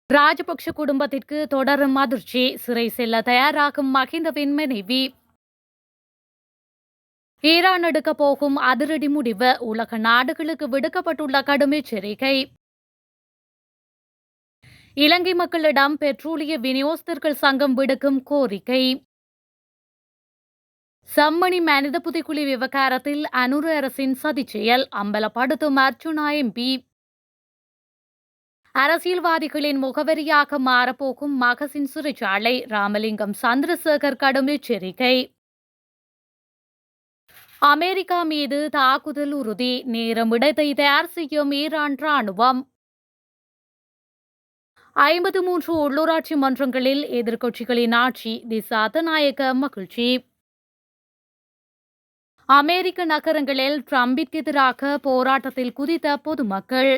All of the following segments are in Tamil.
ராஜபக்ஷ குடும்பத்திற்கு தொடரும் அதிர்ச்சி. சிறை செல்ல தயாராகும் மஹிந்தவின் மனைவி. ஈரான் எடுக்கப் போகும் அதிரடி முடிவு. உலக நாடுகளுக்கு விடுக்கப்பட்டுள்ள கடும் எச்சரிக்கை. இலங்கை மக்களிடம் பெட்ரோலிய விநியோகஸ்தர்கள் சங்கம் விடுக்கும் கோரிக்கை. சம்மணி மனித புதைக்குழி விவகாரத்தில் அனுர அரசின் சதிச்செயல் அம்பலப்படுத்தும் அர்ச்சுனா எம்பி. அரசியல்வாதிகளின் முகவரியாக மாறப்போகும் மகசின் சிறைச்சாலை. ராமலிங்கம் சந்திரசேகர் கடும் எச்சரிக்கை. அமெரிக்கா மீது தாக்குதல் உறுதி. நேரம் இடத்தை தயார் செய்யும் ஈரான் ராணுவம். 53 உள்ளூராட்சி மன்றங்களில் எதிர்க்கட்சிகளின் ஆட்சி. திசாதநாயக்க மகிழ்ச்சி. அமெரிக்க நகரங்களில் ட்ரம்பிற்கு எதிராக போராட்டத்தில் குதித்த பொதுமக்கள்.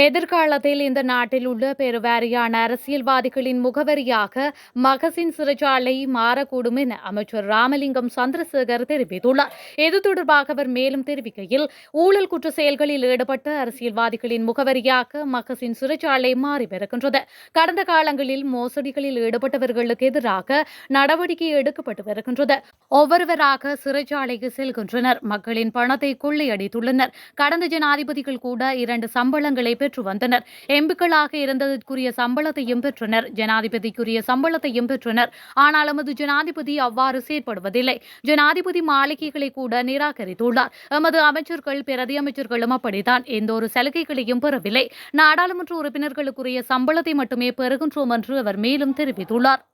எதிர்காலத்தில் இந்த நாட்டில் உள்ள பெருவாரியான அரசியல்வாதிகளின் முகவரியாக மகசின் சிறைச்சாலை மாறக்கூடும் என அமைச்சர் ராமலிங்கம் சந்திரசேகர் தெரிவித்துள்ளார். இது தொடர்பாக அவர் மேலும் தெரிவிக்கையில், ஊழல் குற்ற செயல்களில் ஈடுபட்ட அரசியல்வாதிகளின் முகவரியாக மகசின் சிறைச்சாலை மாறி வருகின்றது. கடந்த காலங்களில் மோசடிகளில் ஈடுபட்டவர்களுக்கு எதிராக நடவடிக்கை எடுக்கப்பட்டு வருகின்றது. ஒவ்வொருவராக சிறைச்சாலைக்கு செல்கின்றனர். மக்களின் பணத்தை கொள்ளையடித்துள்ளனர். கடந்த ஜனாதிபதிகள் கூட 2 சம்பளங்களை பெற்று வந்தனர். எம்பிக்களாக இருந்ததற்குரிய சம்பளத்தையும் பெற்றனர். ஜனாதிபதிக்குரிய சம்பளத்தையும் பெற்றனர். ஆனால் எமது ஜனாதிபதி அவ்வாறு செயற்படுவதில்லை. ஜனாதிபதி மாளிகைகளை கூட நிராகரித்துள்ளார். எமது அமைச்சர்கள் பிரதி அமைச்சர்களும் அப்படித்தான். எந்த ஒரு சலுகைகளையும் பெறவில்லை. நாடாளுமன்ற உறுப்பினர்களுக்குரிய சம்பளத்தை மட்டுமே பெறுகின்றோம் என்று அவர் மேலும் தெரிவித்துள்ளார்.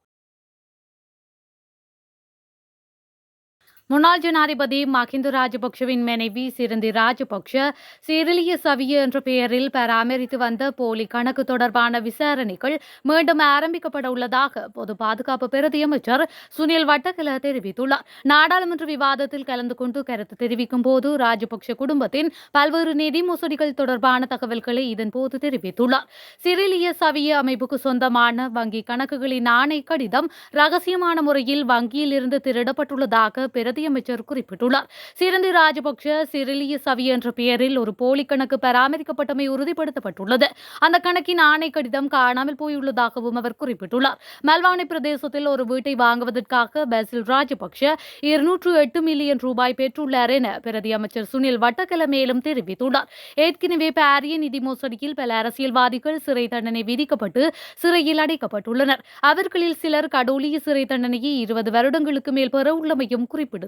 முன்னாள் ஜனாதிபதி மஹிந்த ராஜபக்ஷவின் மனைவி சிரந்தி ராஜபக்ஷ சிறிலிய சவிய என்ற பெயரில் பராமரித்து வந்த போலி கணக்கு தொடர்பான விசாரணைகள் மீண்டும் ஆரம்பிக்கப்பட உள்ளதாக பொது பாதுகாப்பு பிரதி அமைச்சர் சுனில் வட்டகல தெரிவித்துள்ளார். நாடாளுமன்ற விவாதத்தில் கலந்து கொண்டு கருத்து தெரிவிக்கும் போது ராஜபக்ஷ குடும்பத்தின் பல்வேறு நிதி மோசடிகள் தொடர்பான தகவல்களை இதன்போது தெரிவித்துள்ளார். சிறிலிய சவிய அமைப்புக்கு சொந்தமான வங்கி கணக்குகளின் ஆணை கடிதம் ரகசியமான முறையில் வங்கியில் இருந்து திருடப்பட்டுள்ளதாக அமைச்சர் குறிப்பிட்டுள்ளார். சிரந்தி ராஜபக்ஷ சிறிலிய சவி என்ற பெயரில் ஒரு போலி கணக்கு பராமரிக்கப்பட்டமை உறுதிப்படுத்தப்பட்டுள்ளது. அந்த கணக்கின் ஆணை கடிதம் காணாமல் போயுள்ளதாகவும் அவர் குறிப்பிட்டுள்ளார். மல்வானை பிரதேசத்தில் ஒரு வீட்டை வாங்குவதற்காக பாசில் ராஜபக்ஷ 208 மில்லியன் ரூபாய் பெற்றுள்ளார் என பிரதி அமைச்சர் சுனில் வட்டக்கல மேலும் தெரிவித்துள்ளார். ஏற்கனவே பாரிய நிதி மோசடியில் பல அரசியல்வாதிகள் சிறை தண்டனை விதிக்கப்பட்டு சிறையில் அடைக்கப்பட்டுள்ளனர். அவர்களில் சிலர் கடூழிய சிறை தண்டனையை 20 வருடங்களுக்கு மேல் பெற உள்ளமையும் குறிப்பிடத்தக்கது.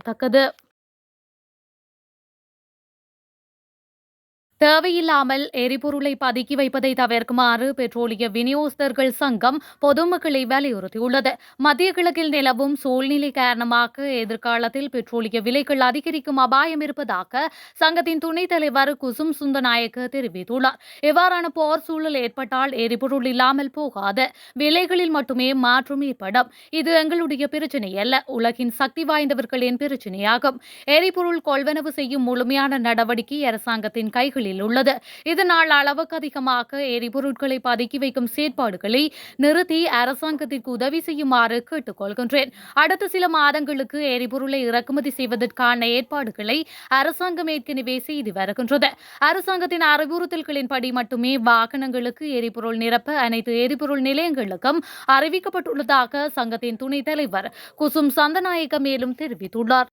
தேவையில்லாமல் எரிபொருளை பதுக்கி வைப்பதை தவிர்க்குமாறு பெட்ரோலிய விநியோகஸ்தர்கள் சங்கம் பொதுமக்களை வலியுறுத்தியுள்ளது. மத்திய கிழக்கில் நிலவும் சூழ்நிலை காரணமாக எதிர்காலத்தில் பெட்ரோலிய விலைகள் அதிகரிக்கும் அபாயம் இருப்பதாக சங்கத்தின் துணைத் தலைவர் குசும் சுந்தநாயக்க தெரிவித்துள்ளார். இவ்வாறான போர் சூழல் ஏற்பட்டால் எரிபொருள் இல்லாமல் போகாது. விலைகளில் மட்டுமே மாற்றம் ஏற்படும். இது எங்களுடைய பிரச்சினை அல்ல, உலகின் சக்தி வாய்ந்தவர்களின் பிரச்சினையாகும். எரிபொருள் கொள்வனவு செய்யும் முழுமையான நடவடிக்கை அரசாங்கத்தின் கைகளில் உள்ளது. இதனால் அளவுக்கு அதிகமாக எரிபொருட்களை பதுக்கி வைக்கும் செயற்பாடுகளை நிறுத்தி அரசாங்கத்திற்கு உதவி செய்யுமாறு கேட்டுக்கொள்கின்றேன். அடுத்த சில மாதங்களுக்கு எரிபொருளை இறக்குமதி செய்வதற்கான ஏற்பாடுகளை அரசாங்கம் ஏற்கனவே செய்து வருகின்றது. அரசாங்கத்தின் அறிவுறுத்தல்களின்படி மட்டுமே வாகனங்களுக்கு எரிபொருள் நிரப்ப அனைத்து எரிபொருள் நிலையங்களுக்கும் அறிவிக்கப்பட்டுள்ளதாக சங்கத்தின் துணைத் தலைவர் குசும் சந்தநாயக்க மேலும் தெரிவித்துள்ளார்.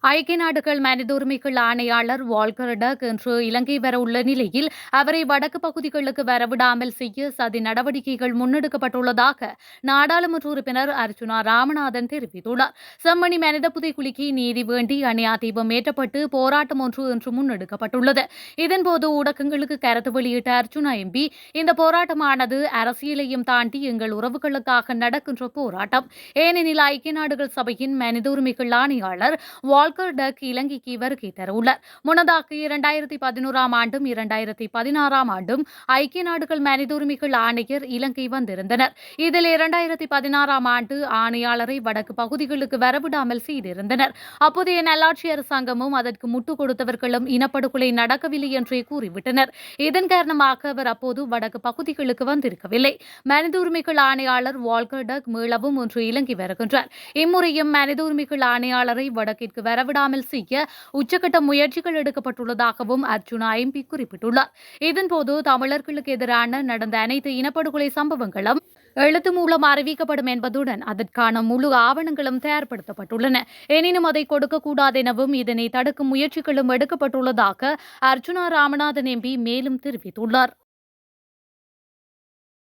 ஐக்கிய நாடுகள் மனித உரிமைகள் ஆணையாளர் வால்கர் டக் இன்று இலங்கை வரவுள்ள நிலையில் அவரை வடக்கு பகுதிகளுக்கு வரவிடாமல் செய்ய சதி நடவடிக்கைகள் முன்னெடுக்கப்பட்டுள்ளதாக நாடாளுமன்ற உறுப்பினர் அர்ச்சுனா ராமநாதன் தெரிவித்துள்ளார். செம்மணி மனித புதைக்குழிக்கு நீதி வேண்டி அணையா தீபம் ஏற்றப்பட்டு போராட்டம் ஒன்று இன்று முன்னெடுக்கப்பட்டுள்ளது. இதன்போது ஊடகங்களுக்கு கருத்து வெளியிட்ட அர்ச்சுனா எம்பி, இந்த போராட்டமானது அரசியலையும் தாண்டி எங்கள் உறவுகளுக்காக நடக்கின்ற போராட்டம். ஏனெனில் ஐக்கிய நாடுகள் சபையின் மனித உரிமைகள் ஆணையாளர் வால்கர் டக் இலங்கைக்கு வருகை தரவுள்ளார். முன்னதாக 2011 ஆண்டும் 2016 ஆண்டும் ஐக்கிய நாடுகள் மனித உரிமைகள் ஆணையர் இலங்கை வந்திருந்தனர். இதில் 2016 ஆண்டு ஆணையாளரை வடக்கு பகுதிகளுக்கு வரவிடாமல் செய்திருந்தனர். அப்போதைய நல்லாட்சி அரசாங்கமும் அதற்கு முட்டுக் கொடுத்தவர்களும் இனப்படுகொலை நடக்கவில்லை என்றே கூறிவிட்டனர். இதன் காரணமாக அவர் அப்போது வடக்கு பகுதிகளுக்கு வந்திருக்கவில்லை. மனித உரிமைகள் ஆணையாளர் வால்கர் டக் மீளவும் இன்று இலங்கை வருகின்றார். இம்முறையும் மனித உரிமைகள் ஆணையாளரை வடக்கிற்கு வர வரவிடாமல் செய்ய உச்சக்கட்ட முயற்சிகள் எடுக்கப்பட்டுள்ளதாகவும் அர்ஜுனா எம்பி குறிப்பிட்டுள்ளார். இதன்போது தமிழர்களுக்கு எதிரான நடந்த அனைத்து இனப்படுகொலை சம்பவங்களும் எழுத்து மூலம் அறிவிக்கப்படும் என்பதுடன் அதற்கான முழு ஆவணங்களும் தயார்படுத்தப்பட்டுள்ளன. எனினும் அதை கொடுக்கக்கூடாது எனவும் இதனை தடுக்கும் முயற்சிகளும் எடுக்கப்பட்டுள்ளதாக அர்ஜுனா ராமநாதன் எம்பி மேலும் தெரிவித்துள்ளார்.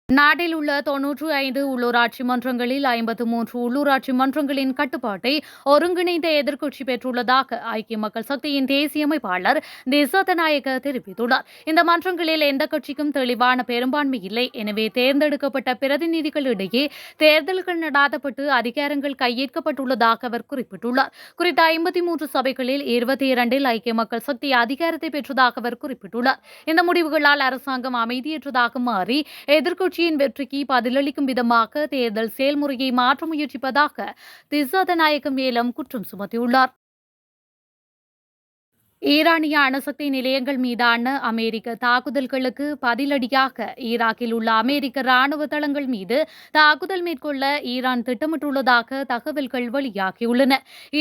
நாட்டில் உள்ள 95 உள்ளூராட்சி மன்றங்களில் 53 உள்ளூராட்சி மன்றங்களின் கட்டுப்பாட்டை ஒருங்கிணைந்த எதிர்க்கட்சி பெற்றுள்ளதாக ஐக்கிய மக்கள் சக்தியின் தேசிய அமைப்பாளர் திசாதநாயக்க தெரிவித்துள்ளார். இந்த மன்றங்களில் எந்த கட்சிக்கும் தெளிவான பெரும்பான்மை இல்லை. எனவே தேர்ந்தெடுக்கப்பட்ட பிரதிநிதிகளிடையே தேர்தல்கள் நடாத்தப்பட்டு அதிகாரங்கள் கையேற்கப்பட்டுள்ளதாக அவர் குறிப்பிட்டுள்ளார். குறித்த 53 சபைகளில் 22இல் ஐக்கிய மக்கள் சக்தி அதிகாரத்தை பெற்றதாக அவர் குறிப்பிட்டுள்ளார். இந்த முடிவுகளால் அரசாங்கம் அமைதியற்றதாக மாறி எதிர்க்கட்சி வெற்றிக்கு பதிலளிக்கும் விதமாக தேர்தல் செயல்முறையை மாற்ற முயற்சிப்பதாக திசாதநாயக்க மேலும் குற்றம் சுமத்தியுள்ளார். ஈரானிய அணுசக்தி நிலையங்கள் மீதான அமெரிக்க தாக்குதல்களுக்கு பதிலடியாக ஈராக்கில் உள்ள அமெரிக்க ராணுவ தளங்கள் மீது தாக்குதல் மேற்கொள்ள ஈரான் திட்டமிட்டுள்ளதாக தகவல்கள் வெளியாகியுள்ளன.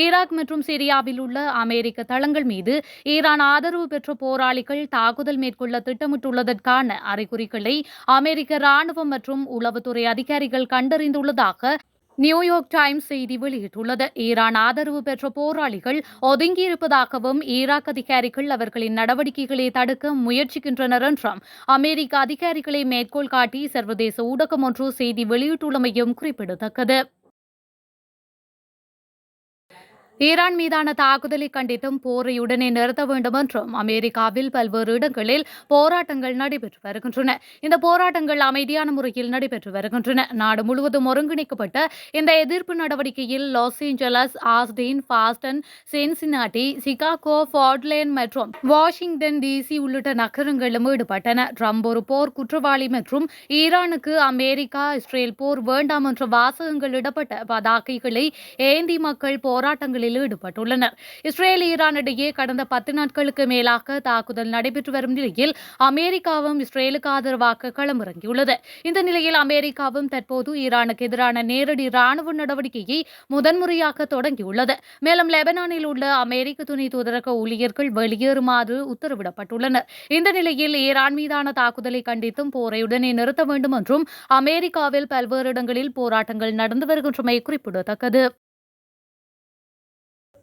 ஈராக் மற்றும் சிரியாவில் உள்ள அமெரிக்க தளங்கள் மீது ஈரான் ஆதரவு பெற்ற போராளிகள் தாக்குதல் மேற்கொள்ள திட்டமிட்டுள்ளதற்கான அறிகுறிகளை அமெரிக்க ராணுவம் மற்றும் உளவுத்துறை அதிகாரிகள் கண்டறிந்துள்ளதாக நியூயார்க் டைம்ஸ் செய்தி வெளியிட்டுள்ளது. ஈரான் ஆதரவு பெற்ற போராளிகள் ஒதுங்கியிருப்பதாகவும் ஈராக் அதிகாரிகள் அவர்களின் நடவடிக்கைகளை தடுக்க முயற்சிக்கின்றனர் என்றும் அமெரிக்க அதிகாரிகளை மேற்கோள் காட்டி சர்வதேச ஊடகம் ஒன்று செய்தி வெளியிட்டுள்ளமையும் குறிப்பிடத்தக்கது. ஈரான் மீதான தாக்குதலை கண்டித்தும் போரை உடனே நிறுத்த வேண்டும் என்றும் அமெரிக்காவில் பல்வேறு இடங்களில் போராட்டங்கள் நடைபெற்று வருகின்றன. இந்த போராட்டங்கள் அமைதியான முறையில் நடைபெற்று வருகின்றன. நாடு முழுவதும் ஒருங்கிணைக்கப்பட்ட இந்த எதிர்ப்பு நடவடிக்கையில் Los Angeles, Austin, Boston, Cincinnati, Chicago, Portland மற்றும் வாஷிங்டன் டிசி உள்ளிட்ட நகரங்களும் ஈடுபட்டன. ட்ரம்ப் ஒரு போர் குற்றவாளி மற்றும் ஈரானுக்கு அமெரிக்கா இஸ்ரேல் போர் வேண்டாம் என்ற வாசகங்கள் இடப்பட்ட பதாகைகளை ஏந்தி மக்கள் போராட்டங்களில் ஈடுபட்டுள்ளனர். இஸ்ரேல் ஈரான் இடையே கடந்த 10 நாட்களுக்கு மேலாக தாக்குதல் நடைபெற்று வரும் நிலையில் அமெரிக்காவும் இஸ்ரேலுக்கு ஆதரவாக களமிறங்கியுள்ளது. இந்த நிலையில் அமெரிக்காவும் தற்போது ஈரானுக்கு எதிரான நேரடி ராணுவ நடவடிக்கையை முதன்முறையாக தொடங்கியுள்ளது. மேலும் லெபனானில் உள்ள அமெரிக்க துணை தூதரக ஊழியர்கள் வெளியேறுமாறு உத்தரவிடப்பட்டுள்ளனர். இந்த நிலையில் ஈரான் மீதான தாக்குதலை கண்டித்தும் போரை உடனே நிறுத்த வேண்டும் என்றும் அமெரிக்காவில் பல்வேறு இடங்களில் போராட்டங்கள் நடந்து வருகின்றமை குறிப்பிடத்தக்கது.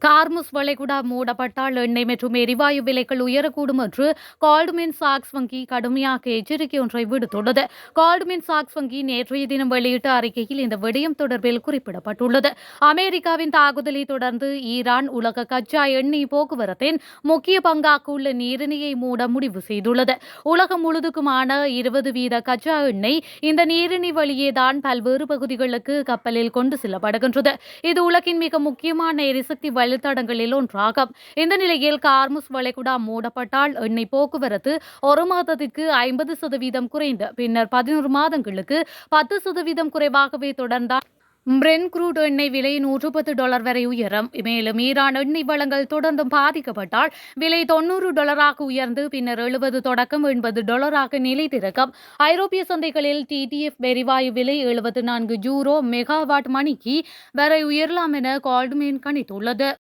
கார்முஸ் வளைகுடா மூடப்பட்டால் எண்ணெய் மற்றும் எரிவாயு விலைகள் உயரக்கூடும் என்று கோல்ட்மேன் சாக்ஸ் வங்கி கடுமையாக எச்சரிக்கை ஒன்றை விடுத்துள்ளது. கோல்ட்மேன் சாக்ஸ் வங்கி நேற்றைய தினம் வெளியிட்ட அறிக்கையில் இந்த விடயம் தொடர்பில் குறிப்பிடப்பட்டுள்ளது. அமெரிக்காவின் தாக்குதலை தொடர்ந்து ஈரான் உலக கச்சா எண்ணெய் போக்குவரத்தின் முக்கிய பங்காக உள்ள நீரிணையை மூட முடிவு செய்துள்ளது. உலகம் முழுதுக்குமான 20% கச்சா எண்ணெய் இந்த நீரிணை வழியேதான் பல்வேறு பகுதிகளுக்கு கப்பலில் கொண்டு செல்லப்படுகின்றது. இது உலகின் மிக முக்கியமான எரிசக்தி வழித்தடங்களில் ஒன்றாகும். இந்த நிலையில் கார்முஸ் வளைகுடா மூடப்பட்டால் எண்ணெய் போக்குவரத்து ஒரு மாதத்திற்கு 50% குறைந்து பின்னர் 11 மாதங்களுக்கு 10% குறைவாகவே தொடர்ந்தால் பிரெண்ட் குரூட் எண்ணெய் விலை $110 வரை உயரும். மேலும் ஈரான் எண்ணெய் வளங்கள் தொடர்ந்தும் பாதிக்கப்பட்டால் விலை $90 உயர்ந்து பின்னர் $70 தொடக்கம் $80 நிலைத்திருக்கும். ஐரோப்பிய சந்தைகளில் TTF எரிவாயு விலை 74 யூரோ மெகாவாட் மணிக்கு வரை உயரலாம் என கோல்ட்மேன் கணித்துள்ளது.